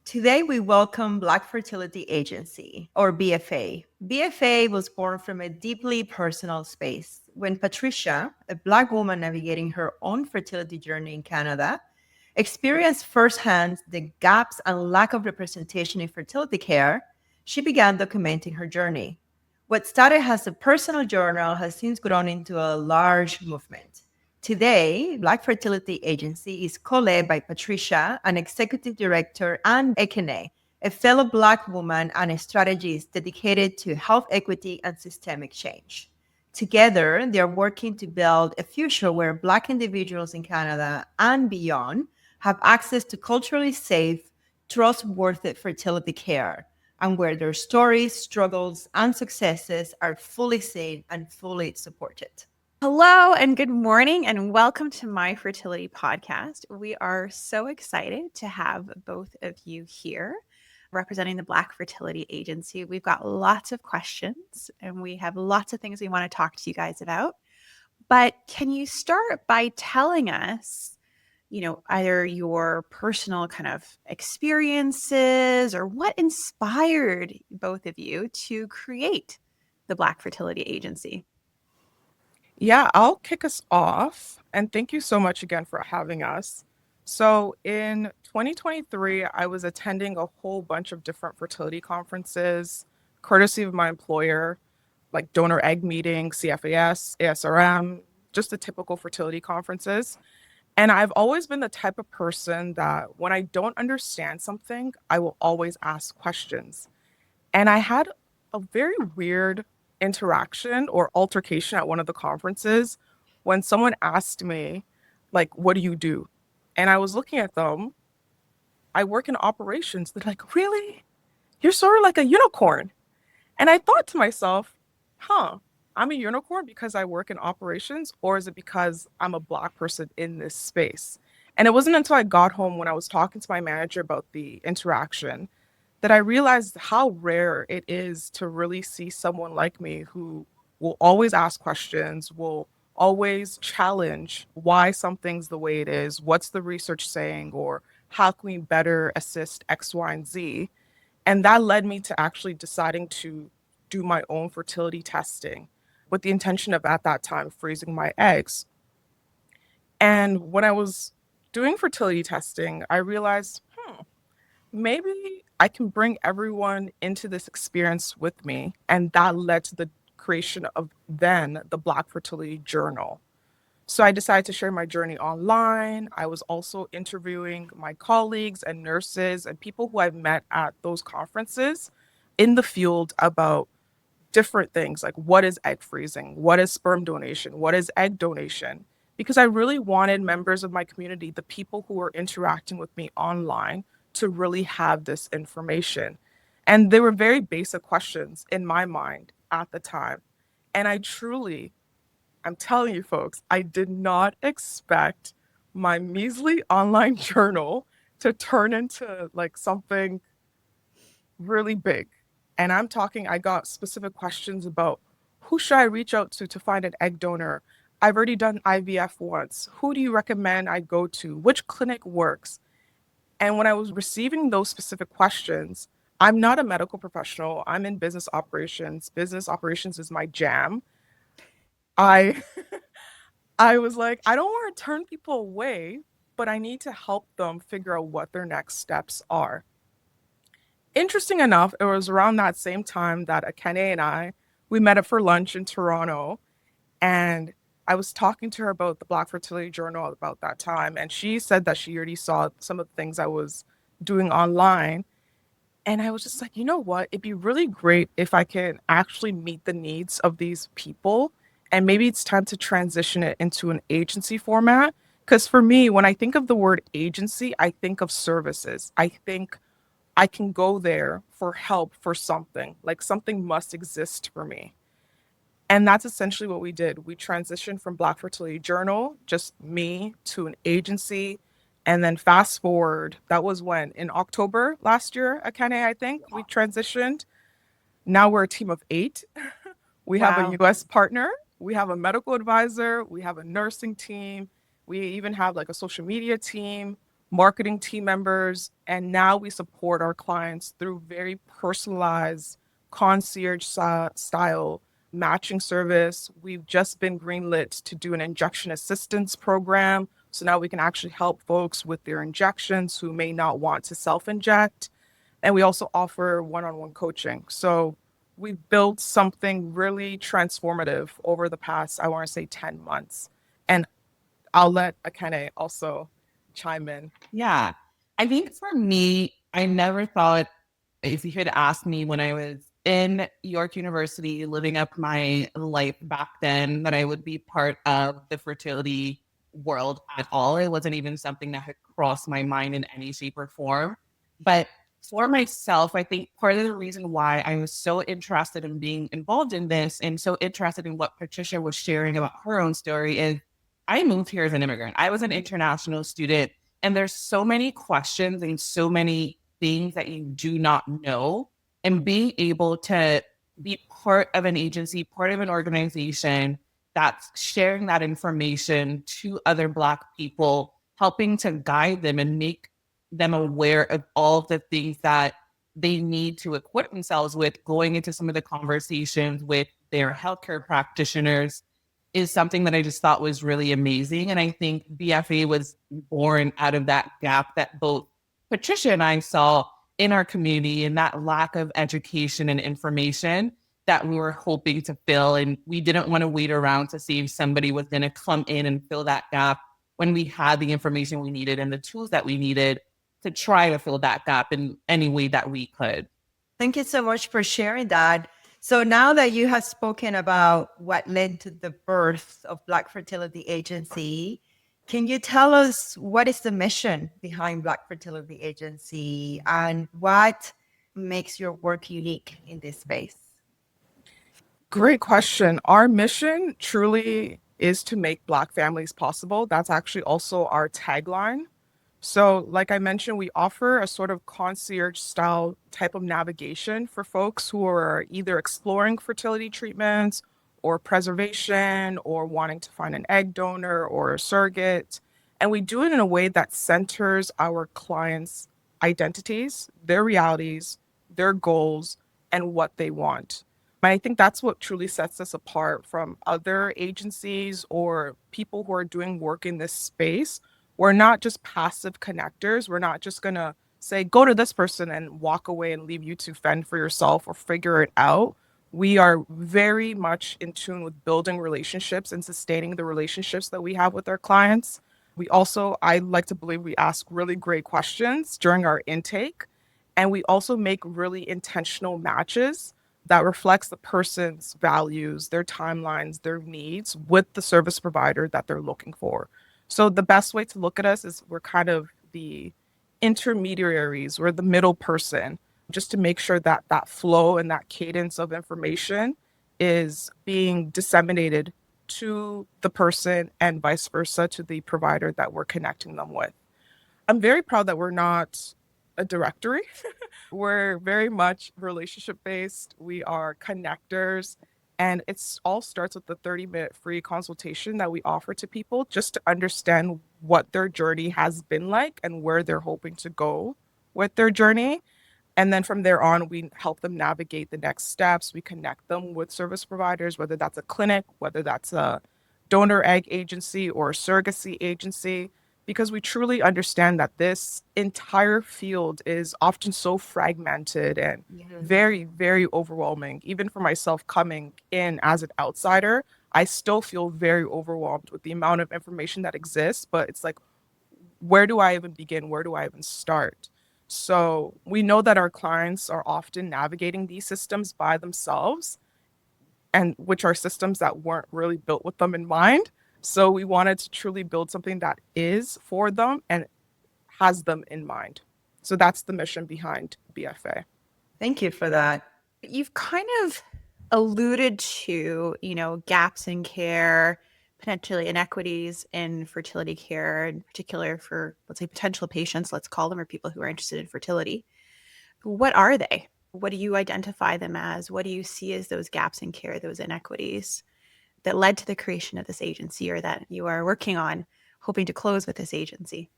Today, we welcome Black Fertility Agency, or BFA. BFA was born from a deeply personal space when Patricia, a Black woman navigating her own fertility journey in Canada, experienced firsthand the gaps and lack of representation in fertility care. She began documenting her journey. What started as a personal journal has since grown into a large movement. Today, Black Fertility Agency is co-led by Patricia, an executive director, and Ekene, a fellow Black woman and a strategist dedicated to health equity and systemic change. Together, they are working to build a future where Black individuals in Canada and beyond have access to culturally safe, trustworthy fertility care, and where their stories, struggles, and successes are fully seen and fully supported. Hello and good morning, and welcome to my fertility podcast. We are so excited to have both of you here representing the Black Fertility Agency. We've got lots of questions and we have lots of things we want to talk to you guys about. But can you start by telling us, either your personal kind of experiences or what inspired both of you to create the Black Fertility Agency? Yeah, I'll kick us off. And thank you so much again for having us. So in 2023, I was attending a whole bunch of different fertility conferences, courtesy of my employer, like donor egg meeting, CFAS, ASRM, just the typical fertility conferences. And I've always been the type of person that when I don't understand something, I will always ask questions. And I had a very weird interaction or altercation at one of the conferences when someone asked me, like, what do you do? And I was looking at them. I work in operations. They're like, really? You're sort of like a unicorn. And I thought to myself, I'm a unicorn because I work in operations, or is it because I'm a Black person in this space? And it wasn't until I got home when I was talking to my manager about the interaction that I realized how rare it is to really see someone like me who will always ask questions, will always challenge why something's the way it is, what's the research saying, or how can we better assist X, Y, and Z. And that led me to actually deciding to do my own fertility testing with the intention of at that time freezing my eggs. And when I was doing fertility testing, I realized, maybe I can bring everyone into this experience with me. And that led to the creation of then the Black Fertility Journal. So I decided to share my journey online. I was also interviewing my colleagues and nurses and people who I've met at those conferences in the field about different things like what is egg freezing, what is sperm donation, what is egg donation. Because I really wanted members of my community, the people who were interacting with me online, to really have this information. And they were very basic questions in my mind at the time. And I'm telling you folks, I did not expect my measly online journal to turn into like something really big. And I'm talking, I got specific questions about who should I reach out to find an egg donor? I've already done IVF once. Who do you recommend I go to? Which clinic works? And when I was receiving those specific questions, I'm not a medical professional. I'm in business operations. Business operations is my jam. I I was like, I don't want to turn people away, but I need to help them figure out what their next steps are. Interesting enough, it was around that same time that Ekene and we met up for lunch in Toronto, and I was talking to her about the Black Fertility Journal about that time, and she said that she already saw some of the things I was doing online. And I was just like, you know what? It'd be really great if I can actually meet the needs of these people. And maybe it's time to transition it into an agency format. Because for me, when I think of the word agency, I think of services. I think I can go there for help for something, like something must exist for me. And that's essentially what we did. We transitioned from Black Fertility Journal, just me, to an agency. And then fast forward, that was when? In October last year, Akane, I think, we transitioned. Now we're a team of 8. We have a Wow. US partner, we have a medical advisor, we have a nursing team, we even have like a social media team. marketing team members, and now we support our clients through very personalized concierge style matching service. We've just been greenlit to do an injection assistance program. So now we can actually help folks with their injections who may not want to self-inject. And we also offer one-on-one coaching. So we've built something really transformative over the past, I want to say 10 months. And I'll let Ekene also chime in. Yeah. I think for me, I never thought if you had asked me when I was in York University, living up my life back then, that I would be part of the fertility world at all. It wasn't even something that had crossed my mind in any shape or form. But for myself, I think part of the reason why I was so interested in being involved in this and so interested in what Patricia was sharing about her own story is I moved here as an immigrant. I was an international student, and there's so many questions and so many things that you do not know. And being able to be part of an agency, part of an organization that's sharing that information to other Black people, helping to guide them and make them aware of all of the things that they need to equip themselves with going into some of the conversations with their healthcare practitioners is something that I just thought was really amazing. And I think BFA was born out of that gap that both Patricia and I saw in our community and that lack of education and information that we were hoping to fill. And we didn't want to wait around to see if somebody was going to come in and fill that gap when we had the information we needed and the tools that we needed to try to fill that gap in any way that we could. Thank you so much for sharing that. So now that you have spoken about what led to the birth of Black Fertility Agency, can you tell us what is the mission behind Black Fertility Agency and what makes your work unique in this space? Great question. Our mission truly is to make Black families possible. That's actually also our tagline. So, like I mentioned, we offer a sort of concierge style type of navigation for folks who are either exploring fertility treatments or preservation or wanting to find an egg donor or a surrogate. And we do it in a way that centers our clients' identities, their realities, their goals, and what they want. And I think that's what truly sets us apart from other agencies or people who are doing work in this space. We're not just passive connectors. We're not just going to say, go to this person and walk away and leave you to fend for yourself or figure it out. We are very much in tune with building relationships and sustaining the relationships that we have with our clients. We also, I like to believe we ask really great questions during our intake. And we also make really intentional matches that reflects the person's values, their timelines, their needs with the service provider that they're looking for. So the best way to look at us is we're kind of the intermediaries, we're the middle person, just to make sure that that flow and that cadence of information is being disseminated to the person and vice versa to the provider that we're connecting them with. I'm very proud that we're not a directory. We're very much relationship based. We are connectors. And it's all starts with the 30-minute free consultation that we offer to people just to understand what their journey has been like and where they're hoping to go with their journey. And then from there on, we help them navigate the next steps. We connect them with service providers, whether that's a clinic, whether that's a donor egg agency or a surrogacy agency, because we truly understand that this entire field is often so fragmented and very, very overwhelming. Even for myself coming in as an outsider, I still feel very overwhelmed with the amount of information that exists, but it's like, where do I even begin? Where do I even start? So we know that our clients are often navigating these systems by themselves, and which are systems that weren't really built with them in mind. So we wanted to truly build something that is for them and has them in mind. So that's the mission behind BFA. Thank you for that. You've kind of alluded to, gaps in care, potentially inequities in fertility care, in particular for, let's say, potential patients, let's call them, or people who are interested in fertility. What are they? What do you identify them as? What do you see as those gaps in care, those inequities that led to the creation of this agency or that you are working on hoping to close with this agency?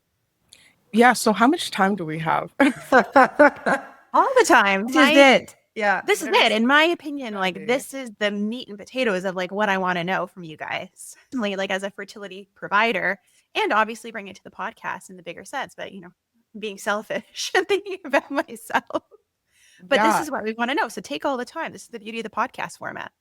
Yeah, so how much time do we have? All the time. This is it. Yeah. This is it. In my opinion, like Okay. this is the meat and potatoes of like what I want to know from you guys. Like as a fertility provider, and obviously bring it to the podcast in the bigger sense, but being selfish and thinking about myself. But this Yeah, is what we want to know. So take all the time. This is the beauty of the podcast format.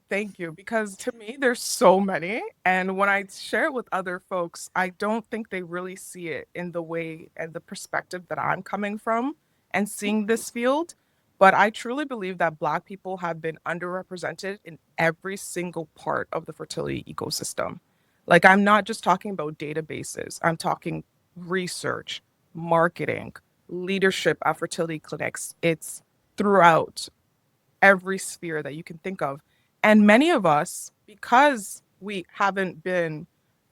thank you. Because to me, there's so many. And when I share it with other folks, I don't think they really see it in the way and the perspective that I'm coming from and seeing this field. But I truly believe that Black people have been underrepresented in every single part of the fertility ecosystem. Like, I'm not just talking about databases, I'm talking research, marketing, leadership at fertility clinics. It's throughout every sphere that you can think of. And many of us, because we haven't been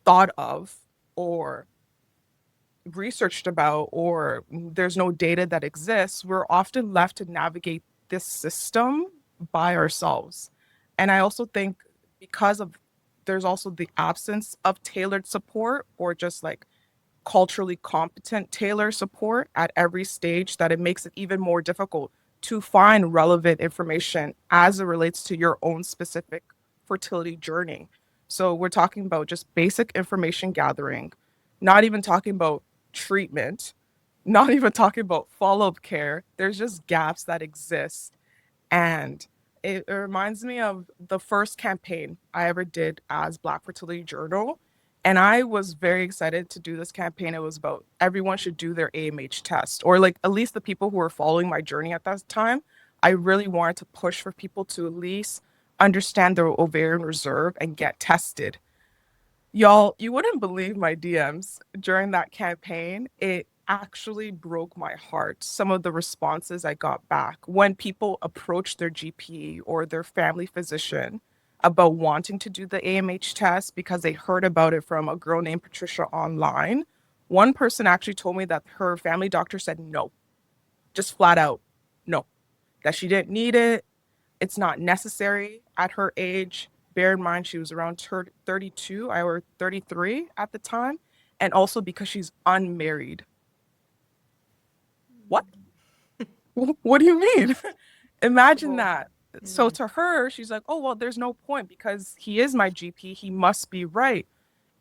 thought of or researched about, or there's no data that exists, we're often left to navigate this system by ourselves. And I also think because of there's also the absence of tailored support or just like culturally competent tailor support at every stage that it makes it even more difficult to find relevant information as it relates to your own specific fertility journey. So we're talking about just basic information gathering, not even talking about treatment, not even talking about follow-up care. There's just gaps that exist. And it reminds me of the first campaign I ever did as Black Fertility Journal. And I was very excited to do this campaign. It was about everyone should do their AMH test, or like at least the people who were following my journey at that time. I really wanted to push for people to at least understand their ovarian reserve and get tested. Y'all, you wouldn't believe my DMs during that campaign. It actually broke my heart. Some of the responses I got back when people approached their GP or their family physician about wanting to do the AMH test because they heard about it from a girl named Patricia online. One person actually told me that her family doctor said no, just flat out no, that she didn't need it, it's not necessary at her age. Bear in mind, she was around 32, I was 33 at the time, and also because she's unmarried. What? What do you mean? Imagine that. So to her, she's like, oh, well, there's no point because he is my GP. He must be right.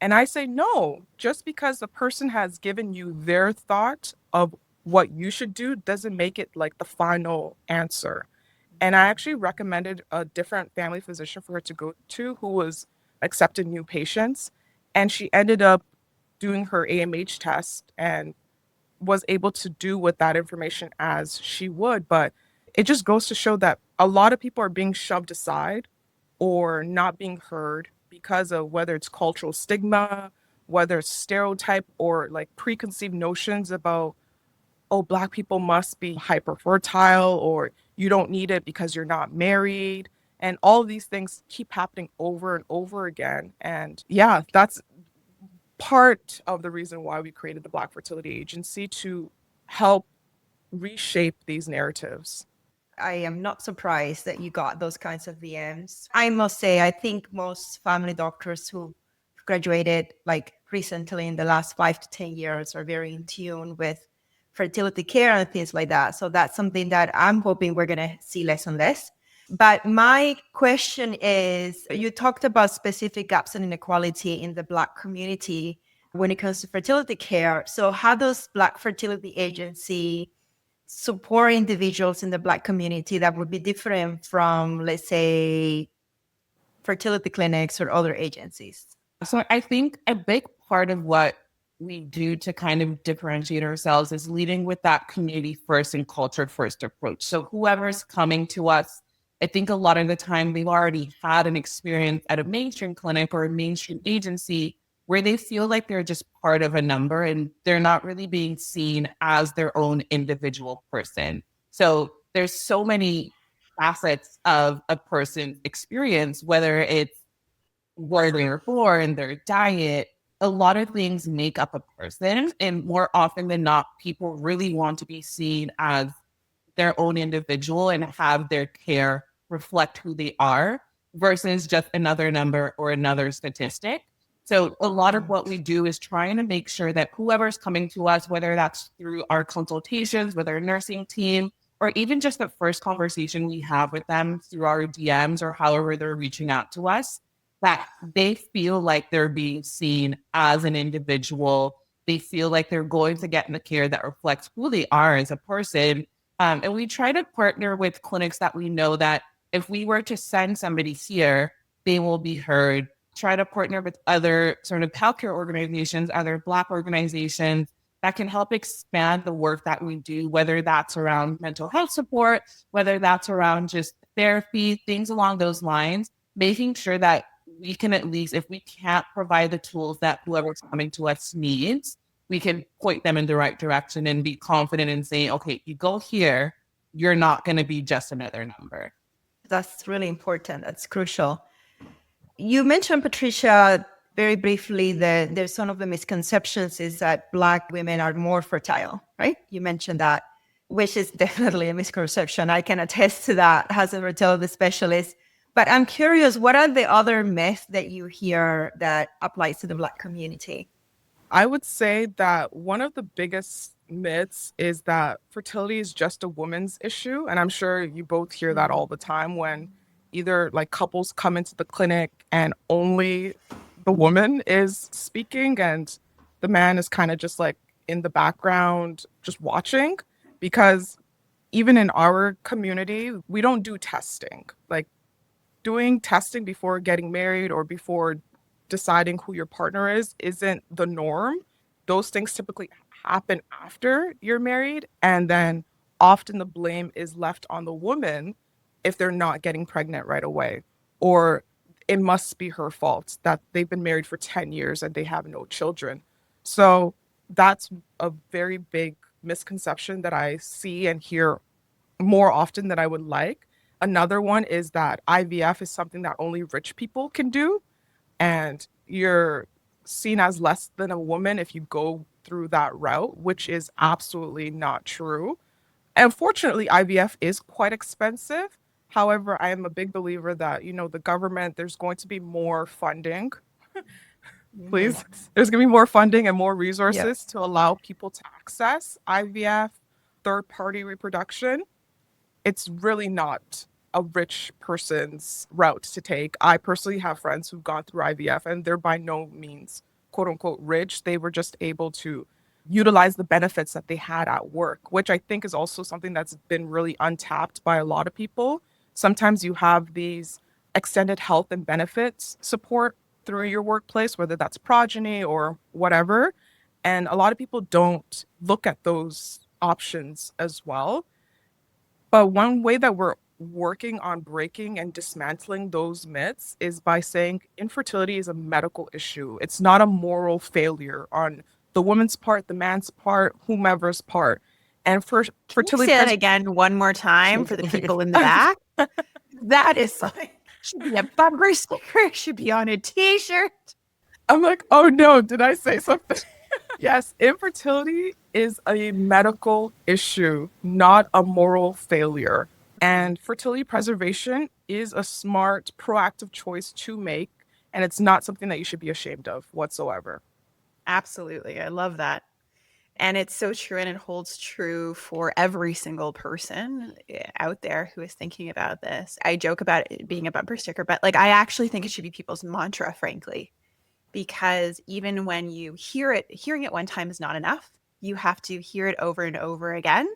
And I say, no, just because the person has given you their thought of what you should do doesn't make it like the final answer. And I actually recommended a different family physician for her to go to who was accepting new patients. And she ended up doing her AMH test and was able to do with that information as she would. But it just goes to show that a lot of people are being shoved aside or not being heard because of whether it's cultural stigma, whether it's stereotype or like preconceived notions about, oh, Black people must be hyper fertile or you don't need it because you're not married. And all of these things keep happening over and over again. And yeah, that's part of the reason why we created the Black Fertility Agency to help reshape these narratives. I am not surprised that you got those kinds of DMs. I must say, I think most family doctors who graduated like recently in the last 5 to 10 years are very in tune with fertility care and things like that. So that's something that I'm hoping we're going to see less and less. But my question is, you talked about specific gaps and inequality in the Black community when it comes to fertility care. So how does Black Fertility Agency support individuals in the Black community that would be different from, let's say, fertility clinics or other agencies? So I think a big part of what we do to kind of differentiate ourselves is leading with that community first and culture first approach. So whoever's coming to us, I think a lot of the time they've already had an experience at a mainstream clinic or a mainstream agency where they feel like they're just part of a number and they're not really being seen as their own individual person. So there's so many facets of a person's experience, whether it's where they were born, their diet, a lot of things make up a person. And more often than not, people really want to be seen as their own individual and have their care reflect who they are versus just another number or another statistic. So a lot of what we do is trying to make sure that whoever's coming to us, whether that's through our consultations with our nursing team, or even just the first conversation we have with them through our DMs or however they're reaching out to us, that they feel like they're being seen as an individual. They feel like they're going to get the care that reflects who they are as a person. And we try to partner with clinics that we know that if we were to send somebody here, they will be heard. Try to partner with other sort of healthcare organizations, other Black organizations that can help expand the work that we do, whether that's around mental health support, whether that's around just therapy, things along those lines, making sure that we can at least, if we can't provide the tools that whoever's coming to us needs, we can point them in the right direction and be confident in saying, okay, you go here, you're not going to be just another number. That's really important. That's crucial. You mentioned, Patricia, very briefly that there's some of the misconceptions is that Black women are more fertile, right? You mentioned that, which is definitely a misconception. I can attest to that as a fertility specialist. But I'm curious, what are the other myths that you hear that applies to the Black community? I would say that one of the biggest myths is that fertility is just a woman's issue. And I'm sure you both hear that all the time when either like couples come into the clinic and only the woman is speaking and the man is kind of just like in the background, just watching. Because even in our community, we don't do testing. Like doing testing before getting married or before deciding who your partner is isn't the norm. Those things typically happen after you're married. And then often the blame is left on the woman if they're not getting pregnant right away. Or it must be her fault that they've been married for 10 years and they have no children. So that's a very big misconception that I see and hear more often than I would like. Another one is that IVF is something that only rich people can do, and you're seen as less than a woman if you go through that route, which is absolutely not true. Unfortunately, IVF is quite expensive. However, I am a big believer that, the government, there's going to be more funding. Please. There's going to be more funding and more resources to allow people to access IVF, third-party reproduction. It's really not a rich person's route to take. I personally have friends who've gone through IVF and they're by no means quote unquote rich. They were just able to utilize the benefits that they had at work, which I think is also something that's been really untapped by a lot of people. Sometimes you have these extended health and benefits support through your workplace, whether that's progeny or whatever. And a lot of people don't look at those options as well. But one way that we're working on breaking and dismantling those myths is by saying infertility is a medical issue. It's not a moral failure on the woman's part, the man's part, whomever's part. And for fertility, say that again one more time for the people in the back. That is something. Should be a bumper sticker. Should be on a T-shirt. I'm like, oh no, did I say something? Yes, infertility is a medical issue, not a moral failure. And fertility preservation is a smart, proactive choice to make. And it's not something that you should be ashamed of whatsoever. Absolutely. I love that. And it's so true. And it holds true for every single person out there who is thinking about this. I joke about it being a bumper sticker, but I actually think it should be people's mantra, frankly, because even when you hear it, hearing it one time is not enough. You have to hear it over and over again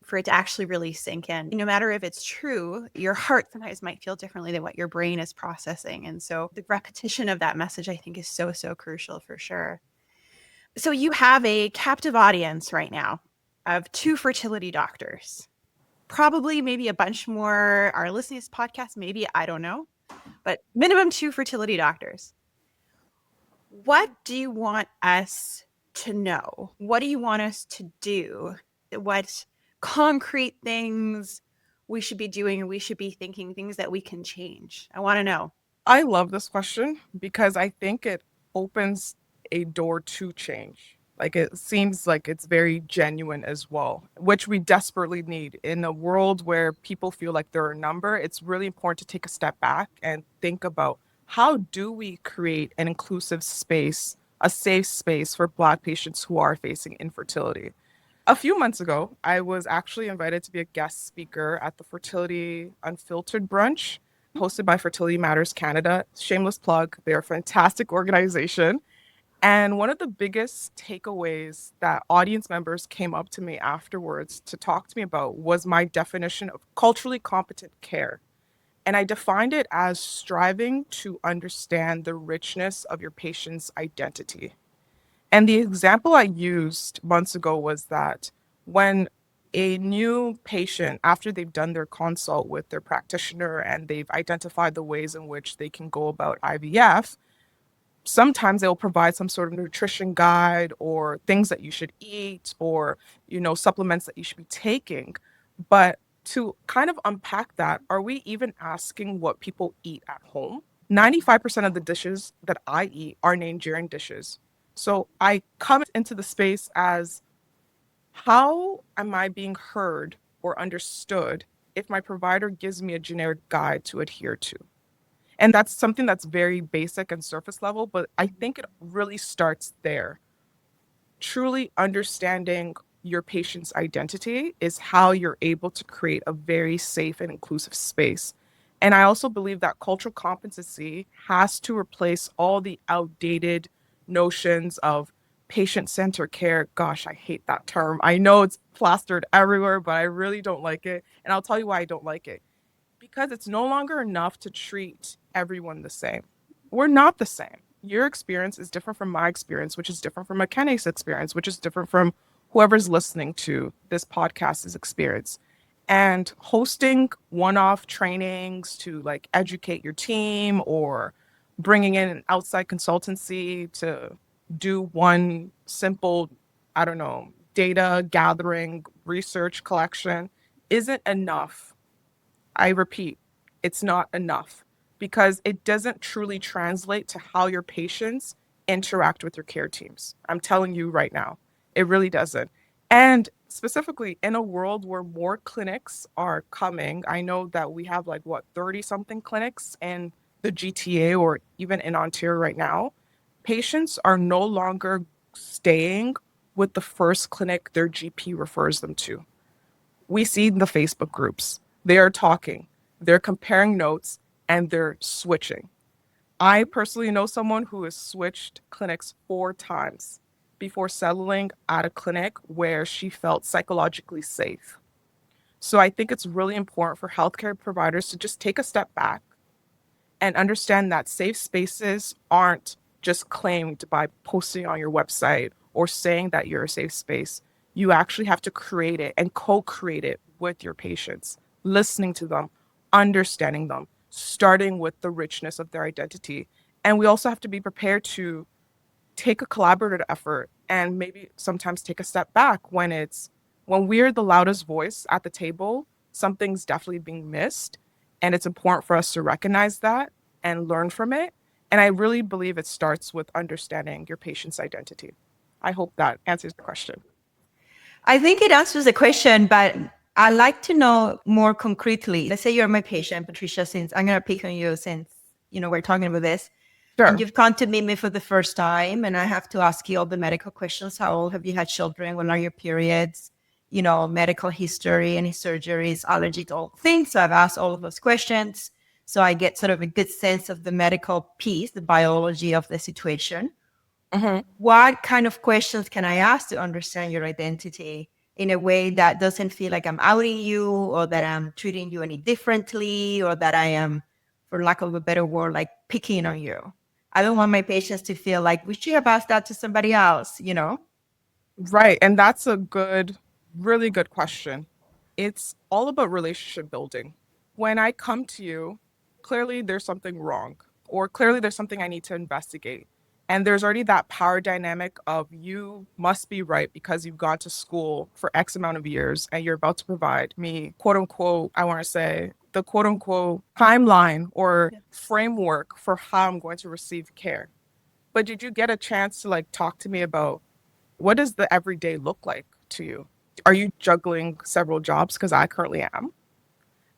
for it to actually really sink in. No matter if it's true, your heart sometimes might feel differently than what your brain is processing. And so the repetition of that message, I think, is so, so crucial for sure. So you have a captive audience right now of 2 fertility doctors, probably maybe a bunch more are listening to this podcast, maybe, I don't know, but minimum 2 fertility doctors. What do you want us to know? What do you want us to do? What concrete things we should be doing, or we should be thinking, things that we can change? I want to know. I love this question because I think it opens a door to change. It seems like it's very genuine as well, which we desperately need. In a world where people feel like they're a number, it's really important to take a step back and think about how do we create an inclusive space, a safe space for Black patients who are facing infertility? A few months ago, I was actually invited to be a guest speaker at the Fertility Unfiltered brunch hosted by Fertility Matters Canada. Shameless plug, they're a fantastic organization. And one of the biggest takeaways that audience members came up to me afterwards to talk to me about was my definition of culturally competent care. And I defined it as striving to understand the richness of your patient's identity. And the example I used months ago was that when a new patient, after they've done their consult with their practitioner and they've identified the ways in which they can go about IVF, sometimes they'll provide some sort of nutrition guide or things that you should eat or, supplements that you should be taking. But to kind of unpack that, are we even asking what people eat at home? 95% of the dishes that I eat are Nigerian dishes. So I come into the space as, how am I being heard or understood if my provider gives me a generic guide to adhere to? And that's something that's very basic and surface level, but I think it really starts there. Truly understanding your patient's identity is how you're able to create a very safe and inclusive space. And I also believe that cultural competency has to replace all the outdated notions of patient-centered care. Gosh, I hate that term. I know it's plastered everywhere, but I really don't like it. And I'll tell you why I don't like it. Because it's no longer enough to treat everyone the same. We're not the same. Your experience is different from my experience, which is different from Ekene's experience, which is different from whoever's listening to this podcast's experience. And hosting one-off trainings to like educate your team or bringing in an outside consultancy to do one simple, I don't know, data gathering, research collection isn't enough. I repeat, it's not enough because it doesn't truly translate to how your patients interact with your care teams. I'm telling you right now, it really doesn't. And specifically in a world where more clinics are coming, I know that we have 30 something clinics in the GTA or even in Ontario right now. Patients are no longer staying with the first clinic their GP refers them to. We see in the Facebook groups, they are talking, they're comparing notes, and they're switching. I personally know someone who has switched clinics 4 times before settling at a clinic where she felt psychologically safe. So I think it's really important for healthcare providers to just take a step back and understand that safe spaces aren't just claimed by posting on your website or saying that you're a safe space. You actually have to create it and co-create it with your patients, listening to them, understanding them, starting with the richness of their identity. And we also have to be prepared to take a collaborative effort and maybe sometimes take a step back when we're the loudest voice at the table, something's definitely being missed. And it's important for us to recognize that and learn from it. And I really believe it starts with understanding your patient's identity. I hope that answers the question. I think it answers the question, but I'd like to know more concretely. Let's say you're my patient, Patricia, since I'm going to pick on you since, we're talking about this. Sure. And you've come to meet me for the first time, and I have to ask you all the medical questions. How old have you had children? When are your periods? Medical history, any surgeries, allergies, all things. So I've asked all of those questions. So I get sort of a good sense of the medical piece, the biology of the situation. Mm-hmm. What kind of questions can I ask to understand your identity in a way that doesn't feel like I'm outing you or that I'm treating you any differently or that I am, for lack of a better word, like picking on you? I don't want my patients to feel like we should have asked that to somebody else, Right. And that's a really good question. It's all about relationship building. When I come to you, clearly there's something wrong, or clearly there's something I need to investigate. And there's already that power dynamic of you must be right because you've gone to school for X amount of years and you're about to provide me, quote unquote, I want to say the quote unquote timeline or framework for how I'm going to receive care. But did you get a chance to talk to me about what does the everyday look like to you? Are you juggling several jobs? Because I currently am.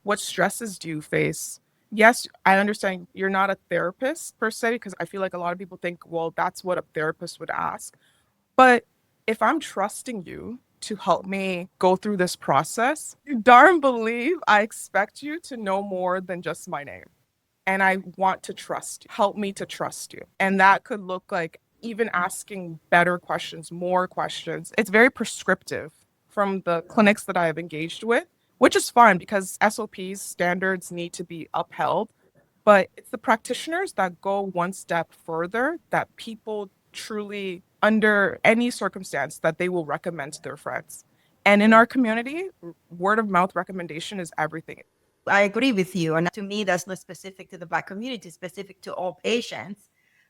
What stresses do you face? Yes, I understand you're not a therapist per se, because I feel like a lot of people think, well, that's what a therapist would ask. But if I'm trusting you to help me go through this process, you darn believe I expect you to know more than just my name. And I want to trust you. Help me to trust you. And that could look like even asking better questions, more questions. It's very prescriptive from the clinics that I have engaged with, which is fine because SOPs, standards need to be upheld. But it's the practitioners that go one step further that people truly, under any circumstance, that they will recommend to their friends. And in our community, word of mouth recommendation is everything. I agree with you. And to me, that's not specific to the Black community, specific to all patients.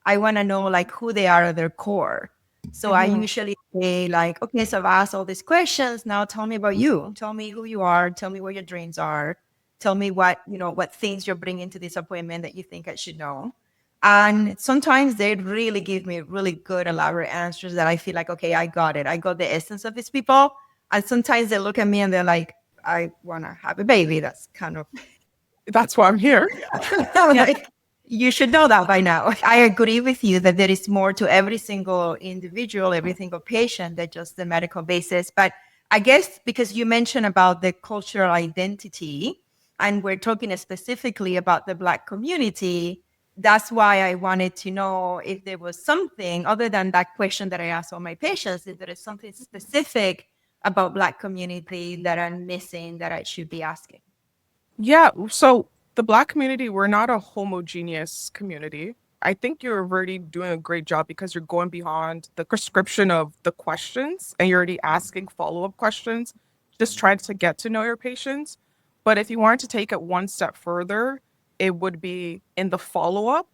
I want to know like who they are at their core. So I Mhm. usually say like, okay, so I've asked all these questions. Now tell me about you. Tell me who you are. Tell me what your dreams are. Tell me what, what things you're bringing to this appointment that you think I should know. And sometimes they really give me really good, elaborate answers that I feel like, okay, I got it. I got the essence of these people. And sometimes they look at me and they're like, I want to have a baby. That's kind of That's why I'm here. I'm Yeah. like, you should know that by now. I agree with you that there is more to every single individual, every single patient than just the medical basis. But I guess because you mentioned about the cultural identity, and we're talking specifically about the Black community, that's why I wanted to know if there was something other than that question that I asked all my patients, if there is something specific about Black community that I'm missing that I should be asking. Yeah, so the Black community, we're not a homogeneous community. I think you're already doing a great job because you're going beyond the prescription of the questions and you're already asking follow-up questions, just trying to get to know your patients. But if you wanted to take it one step further, it would be in the follow-up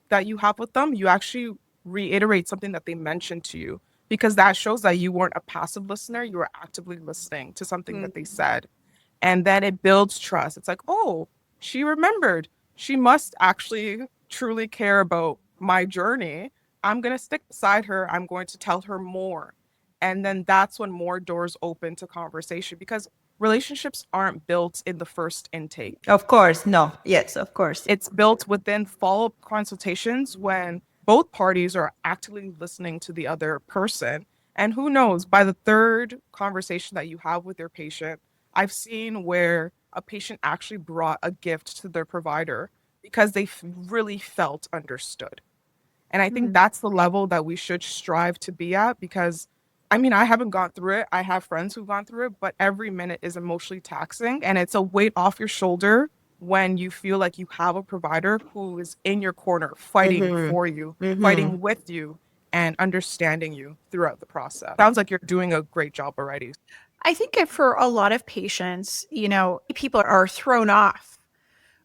that you have with them, you actually reiterate something that they mentioned to you because that shows that you weren't a passive listener, you were actively listening to something that they said. And then it builds trust. It's like, oh, she remembered. She must actually truly care about my journey. I'm going to stick beside her. I'm going to tell her more. And then that's when more doors open to conversation because relationships aren't built in the first intake. Of course, no. Yes, of course. It's built within follow-up consultations when both parties are actively listening to the other person. And who knows, by the third conversation that you have with your patient, I've seen where a patient actually brought a gift to their provider because they really felt understood. And I think that's the level that we should strive to be at because I mean, I haven't gone through it. I have friends who've gone through it, but every minute is emotionally taxing and it's a weight off your shoulder when you feel like you have a provider who is in your corner, fighting Mm-hmm. for you, Mm-hmm. fighting with you, and understanding you throughout the process. Sounds like you're doing a great job already. I think for a lot of patients, people are thrown off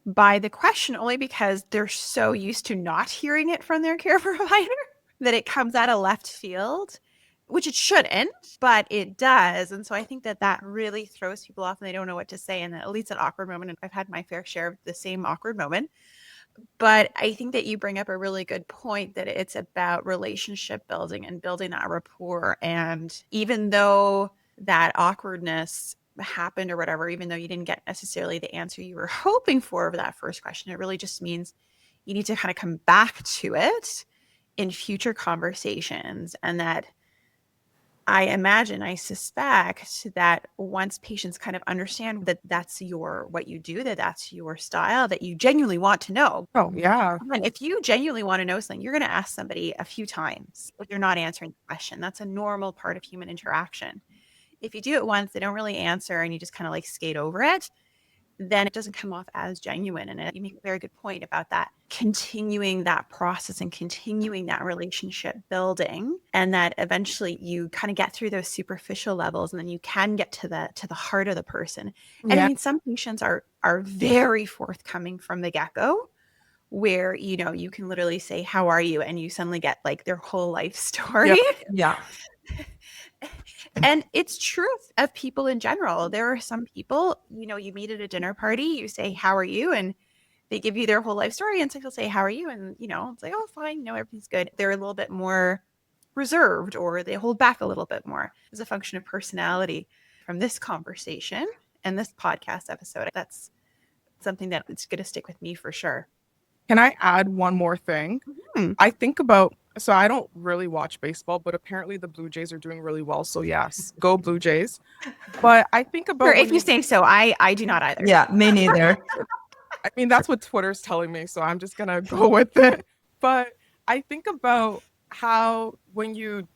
by the question only because they're so used to not hearing it from their care provider that it comes out of left field, which it shouldn't, but it does. And so I think that really throws people off and they don't know what to say. And that leads to an awkward moment. And I've had my fair share of the same awkward moment. But I think that you bring up a really good point that it's about relationship building and building that rapport. And even though that awkwardness happened or whatever, even though you didn't get necessarily the answer you were hoping for that first question, it really just means you need to kind of come back to it in future conversations. And that I suspect that once patients kind of understand that that's what you do, that that's your style, that you genuinely want to know. Oh, yeah. And if you genuinely want to know something, you're going to ask somebody a few times if you're not answering the question. That's a normal part of human interaction. If you do it once, they don't really answer and you just kind of like skate over it, then it doesn't come off as genuine. And you make a very good point about that, continuing that process and continuing that relationship building, and that eventually you kind of get through those superficial levels and then you can get to the heart of the person. And I Yeah. mean, some patients are very forthcoming from the get-go, where you can literally say, how are you, and you suddenly get like their whole life story. Yep. Yeah. And it's truth of people in general. There are some people, you meet at a dinner party, you say, how are you? And they give you their whole life story. And so they'll say, how are you? And, it's like, oh, fine. Everything's good. They're a little bit more reserved or they hold back a little bit more as a function of personality. From this conversation and this podcast episode, that's something that it's going to stick with me for sure. Can I add one more thing? I think so I don't really watch baseball, but apparently the Blue Jays are doing really well. So yes, go Blue Jays. But I think Sure, about if you say so. I do not either. Yeah, me neither. I mean, that's what Twitter's telling me, so I'm just gonna go with it. But I think about how when you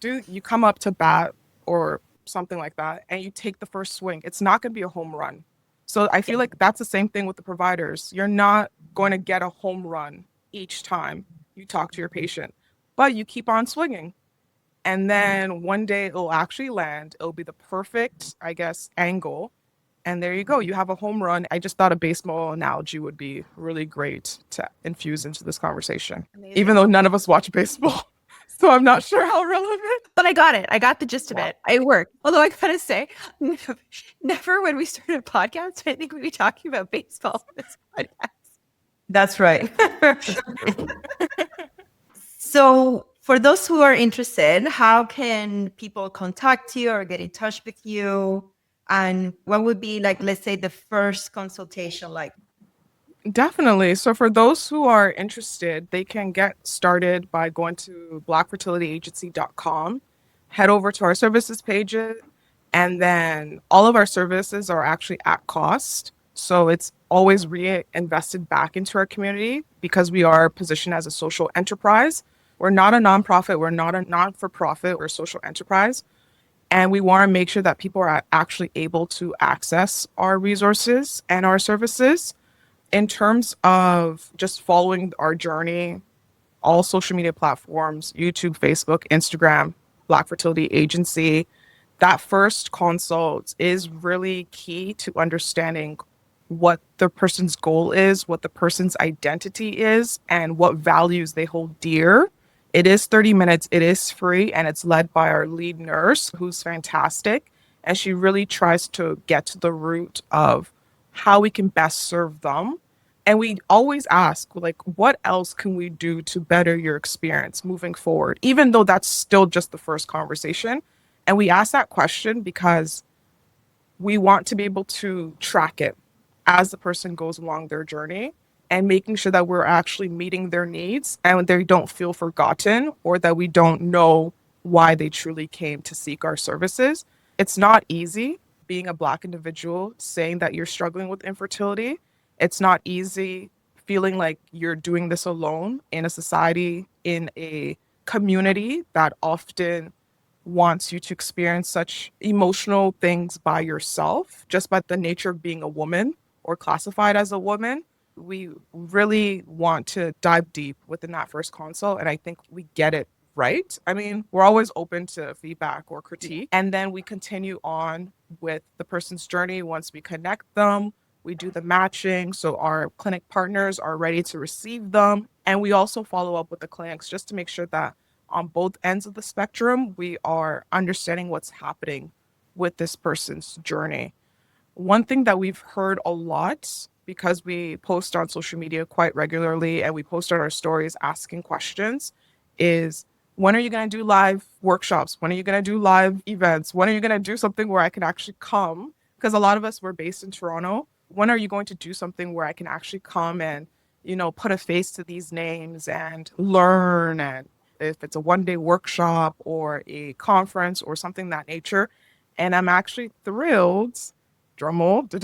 come up to bat or something like that, and you take the first swing, it's not gonna be a home run. So I feel like that's the same thing with the providers. You're not going to get a home run each time you talk to your patient, but you keep on swinging. And then one day it'll actually land. It'll be the perfect, I guess, angle. And there you go. You have a home run. I just thought a baseball analogy would be really great to infuse into this conversation, Amazing. even though none of us watch baseball. So I'm not sure how relevant. But I got it. I got the gist of it. It worked. Although I gotta say, never when we started a podcast, I think we'd be talking about baseball on this podcast. That's right. So for those who are interested, how can people contact you or get in touch with you? And what would be like, let's say, the first consultation like? Definitely. So for those who are interested, they can get started by going to blackfertilityagency.com, head over to our services pages, and then all of our services are actually at cost. So it's always reinvested back into our community because we are positioned as a social enterprise. We're not a nonprofit. We're not a non-for-profit. We're a social enterprise. And we want to make sure that people are actually able to access our resources and our services. In terms of just following our journey, all social media platforms, YouTube, Facebook, Instagram, Black Fertility Agency, that first consult is really key to understanding what the person's goal is, what the person's identity is, and what values they hold dear. It is 30 minutes, it is free, and it's led by our lead nurse, who's fantastic. And she really tries to get to the root of how we can best serve them. And we always ask, like, what else can we do to better your experience moving forward, even though that's still just the first conversation. And we ask that question because we want to be able to track it as the person goes along their journey and making sure that we're actually meeting their needs and they don't feel forgotten or that we don't know why they truly came to seek our services. It's not easy being a Black individual saying that you're struggling with infertility. It's not easy feeling like you're doing this alone in a society, in a community that often wants you to experience such emotional things by yourself, just by the nature of being a woman or classified as a woman. We really want to dive deep within that first consult, and I think we get it right. I mean, we're always open to feedback or critique, and then we continue on with the person's journey. Once we connect them, we do the matching, so our clinic partners are ready to receive them, and we also follow up with the clinics just to make sure that on both ends of the spectrum, we are understanding what's happening with this person's journey. One thing that we've heard a lot, because we post on social media quite regularly and we post on our stories asking questions, is when are you going to do live workshops? When are you going to do live events? When are you going to do something where I can actually come? Because a lot of us were based in Toronto. When are you going to do something where I can actually come and, put a face to these names and learn, and if it's a one-day workshop or a conference or something of that nature. And I'm actually thrilled, drum roll, to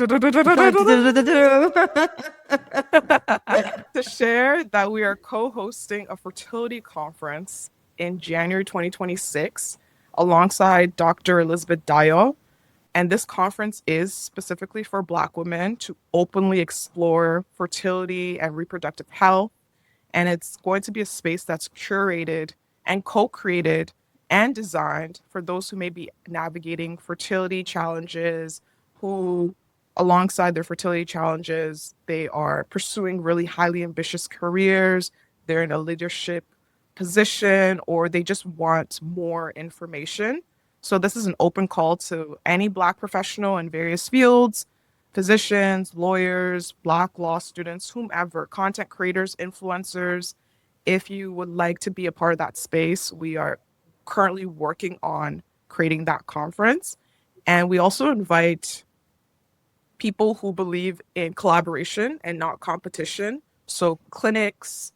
share that we are co-hosting a fertility conference in January 2026 alongside Dr. Elizabeth Dio. And this conference is specifically for Black women to openly explore fertility and reproductive health. And it's going to be a space that's curated and co-created and designed for those who may be navigating fertility challenges, who, alongside their fertility challenges, they are pursuing really highly ambitious careers, they're in a leadership position, or they just want more information. So this is an open call to any Black professional in various fields, physicians, lawyers, Black law students, whomever, content creators, influencers. If you would like to be a part of that space, we are currently working on creating that conference. And we also invite people who believe in collaboration and not competition. So clinics,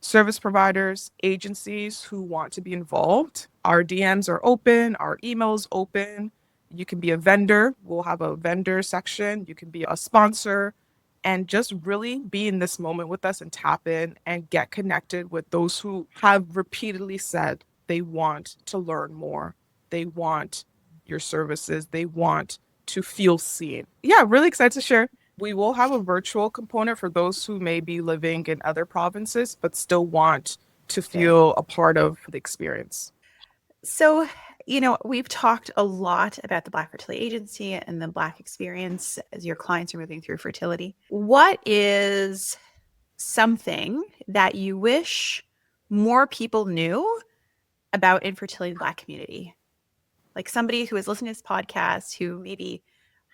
service providers, agencies who want to be involved. Our DMs are open, our emails open. You can be a vendor. We'll have a vendor section. You can be a sponsor and just really be in this moment with us and tap in and get connected with those who have repeatedly said they want to learn more. They want your services. They want to feel seen. Yeah, really excited to share. We will have a virtual component for those who may be living in other provinces, but still want to feel a part of the experience. So, we've talked a lot about the Black Fertility Agency and the Black experience as your clients are moving through fertility. What is something that you wish more people knew about infertility in the Black community? Like somebody who is listening to this podcast who maybe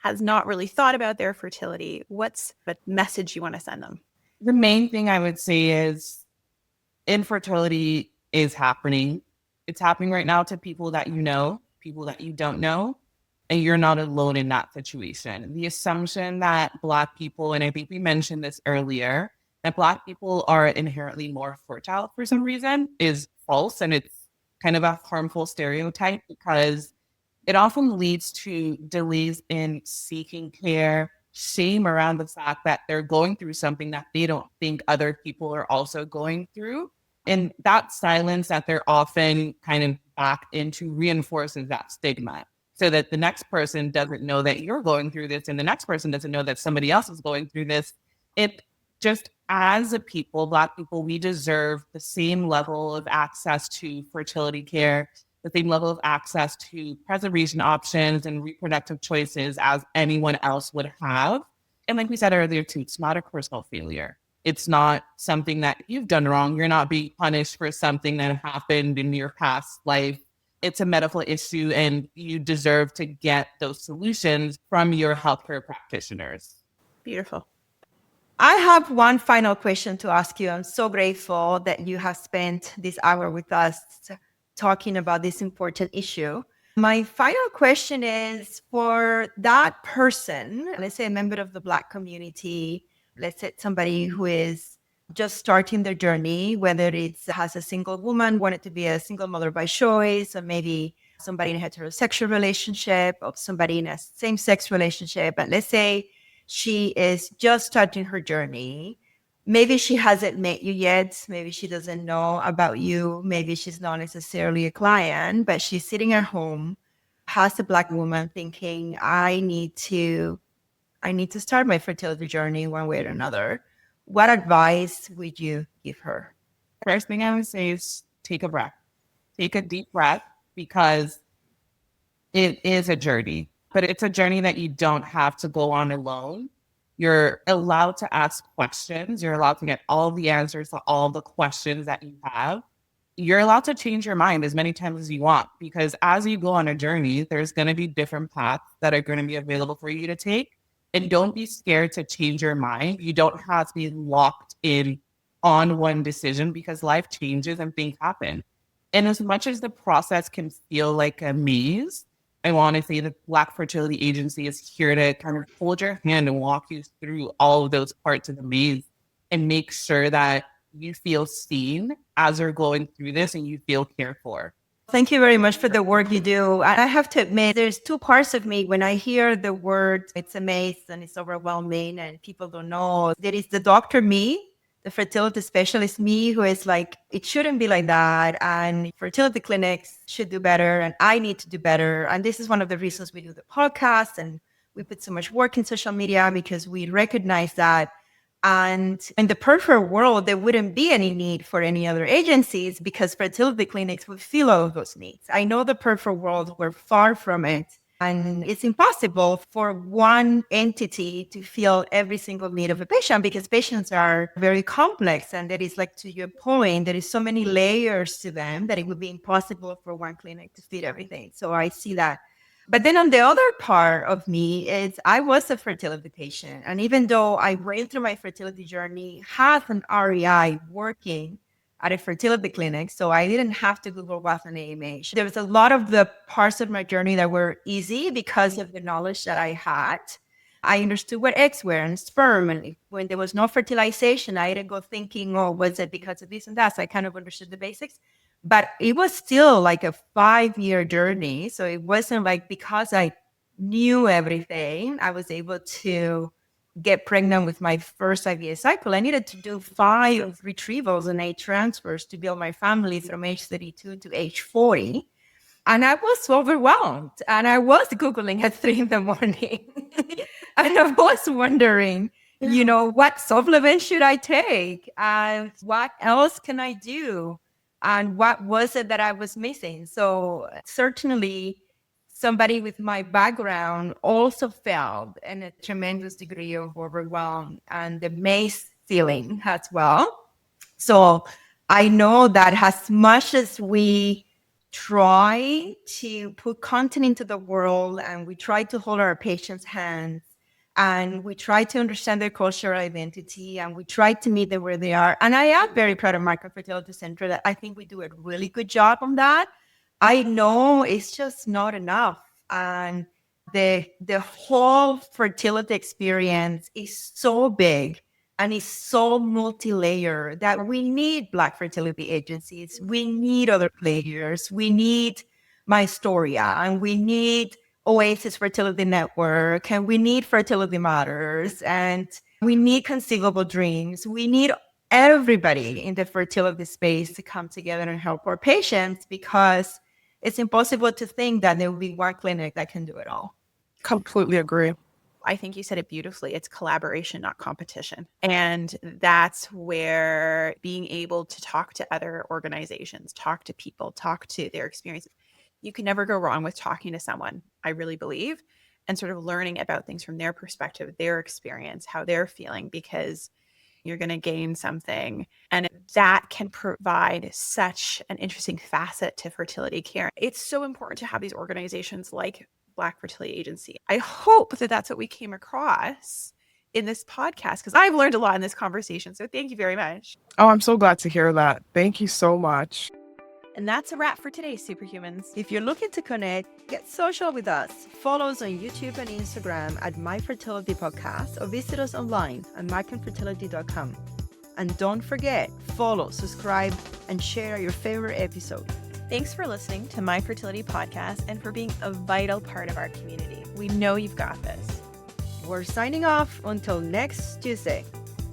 has not really thought about their fertility, what's the message you want to send them? The main thing I would say is infertility is happening. It's happening right now to people that you know, people that you don't know, and you're not alone in that situation. The assumption that Black people, and I think we mentioned this earlier, that Black people are inherently more fertile for some reason is false, and it's kind of a harmful stereotype because it often leads to delays in seeking care, shame around the fact that they're going through something that they don't think other people are also going through. And that silence that they're often kind of back into reinforces that stigma so that the next person doesn't know that you're going through this and the next person doesn't know that somebody else is going through this. It just, as a people, Black people, we deserve the same level of access to fertility care, the same level of access to preservation options and reproductive choices as anyone else would have. And like we said earlier too, it's not a personal failure. It's not something that you've done wrong. You're not being punished for something that happened in your past life. It's a medical issue and you deserve to get those solutions from your healthcare practitioners. Beautiful. I have one final question to ask you. I'm so grateful that you have spent this hour with us talking about this important issue. My final question is for that person, let's say a member of the Black community, let's say somebody who is just starting their journey, whether it's as a single woman, wanted to be a single mother by choice, or maybe somebody in a heterosexual relationship, or somebody in a same-sex relationship. And let's say she is just starting her journey. Maybe she hasn't met you yet. Maybe she doesn't know about you. Maybe she's not necessarily a client, but she's sitting at home as a Black woman thinking, I need to start my fertility journey one way or another. What advice would you give her? First thing I would say is take a breath. Take a deep breath because it is a journey, but it's a journey that you don't have to go on alone. You're allowed to ask questions. You're allowed to get all the answers to all the questions that you have. You're allowed to change your mind as many times as you want because as you go on a journey, there's going to be different paths that are going to be available for you to take. And don't be scared to change your mind. You don't have to be locked in on one decision because life changes and things happen. And as much as the process can feel like a maze, I want to say the Black Fertility Agency is here to kind of hold your hand and walk you through all of those parts of the maze and make sure that you feel seen as you're going through this and you feel cared for. Thank you very much for the work you do. I have to admit, there's two parts of me. When I hear the word, it's a maze and it's overwhelming and people don't know. There is the doctor me, the fertility specialist me, who is like, it shouldn't be like that. And fertility clinics should do better. And I need to do better. And this is one of the reasons we do the podcast. And we put so much work in social media because we recognize that. And in the perfect world, there wouldn't be any need for any other agencies because fertility clinics would fill all of those needs. I know the perfect world, we're far from it. And it's impossible for one entity to fill every single need of a patient because patients are very complex. And there is, like, to your point, there is so many layers to them that it would be impossible for one clinic to fit everything. So I see that. But then on the other part of me is I was a fertility patient. And even though I went through my fertility journey, had an REI working at a fertility clinic, so I didn't have to Google what's an AMH. There was a lot of the parts of my journey that were easy because of the knowledge that I had. I understood what eggs were and sperm. And when there was no fertilization, I didn't go thinking, oh, was it because of this and that? So I kind of understood the basics. But it was still like a 5-year journey. So it wasn't like because I knew everything, I was able to get pregnant with my first IVF cycle. I needed to do 5 retrievals and 8 transfers to build my family from age 32 to age 40. And I was overwhelmed. And I was Googling at 3 a.m. And I was wondering, what supplement should I take? And what else can I do? And what was it that I was missing? So certainly somebody with my background also felt in a tremendous degree of overwhelm and the maze feeling as well. So I know that as much as we try to put content into the world and we try to hold our patients' hands and we try to understand their cultural identity and we try to meet them where they are. And I am very proud of Micro Fertility Center that I think we do a really good job on that. I know it's just not enough. And the whole fertility experience is so big and it's so multi-layered that we need Black fertility agencies. We need other players. We need MyStoria and we need Oasis Fertility Network and we need Fertility Matters and we need Conceivable Dreams. We need everybody in the fertility space to come together and help our patients because it's impossible to think that there will be one clinic that can do it all. Completely agree. I think you said it beautifully. It's collaboration, not competition. And that's where being able to talk to other organizations, talk to people, talk to their experiences. You can never go wrong with talking to someone, I really believe, and sort of learning about things from their perspective, their experience, how they're feeling, because you're going to gain something. And that can provide such an interesting facet to fertility care. It's so important to have these organizations like Black Fertility Agency. I hope that that's what we came across in this podcast because I've learned a lot in this conversation. So thank you very much. Oh, I'm so glad to hear that. Thank you so much. And that's a wrap for today, Superhumans. If you're looking to connect, get social with us. Follow us on YouTube and Instagram at My Fertility Podcast or visit us online at myconfertility.com. And don't forget, follow, subscribe, and share your favorite episode. Thanks for listening to My Fertility Podcast and for being a vital part of our community. We know you've got this. We're signing off until next Tuesday.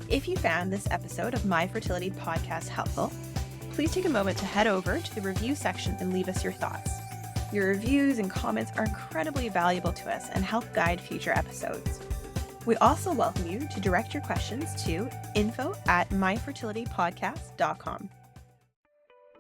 If you found this episode of My Fertility Podcast helpful, please take a moment to head over to the review section and leave us your thoughts. Your reviews and comments are incredibly valuable to us and help guide future episodes. We also welcome you to direct your questions to info@myfertilitypodcast.com.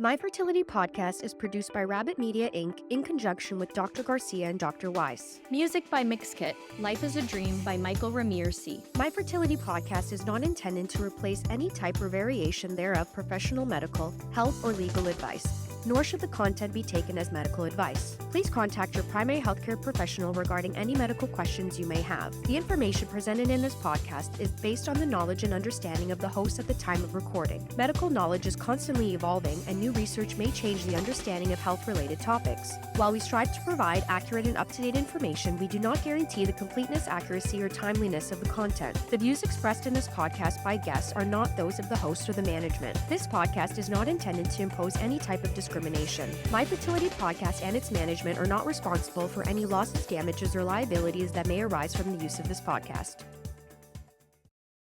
My Fertility Podcast is produced by Rabbit Media Inc. in conjunction with Dr. Garcia and Dr. Weiss. Music by Mixkit. Life is a Dream by Michael Ramirez C. My Fertility Podcast is not intended to replace any type or variation thereof professional medical, health, or legal advice, nor should the content be taken as medical advice. Please contact your primary healthcare professional regarding any medical questions you may have. The information presented in this podcast is based on the knowledge and understanding of the host at the time of recording. Medical knowledge is constantly evolving and new research may change the understanding of health-related topics. While we strive to provide accurate and up-to-date information, we do not guarantee the completeness, accuracy, or timeliness of the content. The views expressed in this podcast by guests are not those of the host or the management. This podcast is not intended to impose any type of discrimination. My Fertility Podcast and its management are not responsible for any losses, damages, or liabilities that may arise from the use of this podcast.